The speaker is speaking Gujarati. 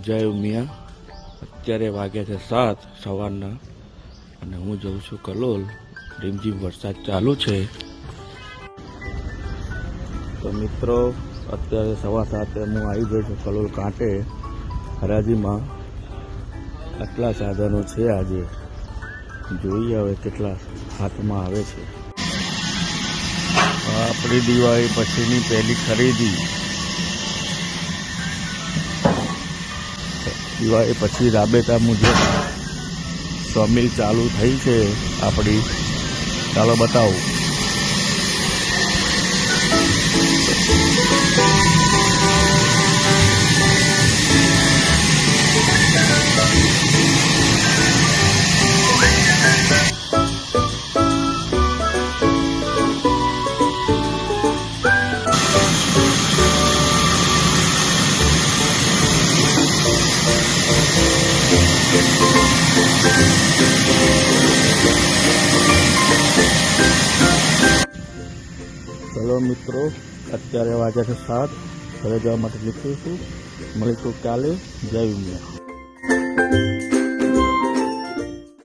જય ઉમિયા. અત્યારે વાગ્યા છે 7 સવારના અને હું જઉં છું કલોલ. રીમઝીમ વરસાદ ચાલુ છે. તો મિત્રો અત્યારે 7:15 હું આવી ગયો છું કલોલ કાંઠે હરાજીમાં. આટલા સાધનો છે આજે, જોઈએ હવે કેટલા હાથમાં આવે છે. આપણી દિવાળી પછીની પહેલી ખરીદી. દિવાળી પછી રાબેતા મુજબ સમિલ ચાલુ થઈ છે આપણી. ચાલો બતાવું. ચલો મિત્રો, અત્યારે વાગ્યા છે 7. ઘરે જવા માટે નીકળું છું. મળીશું કાલે. જય ઉમિયા.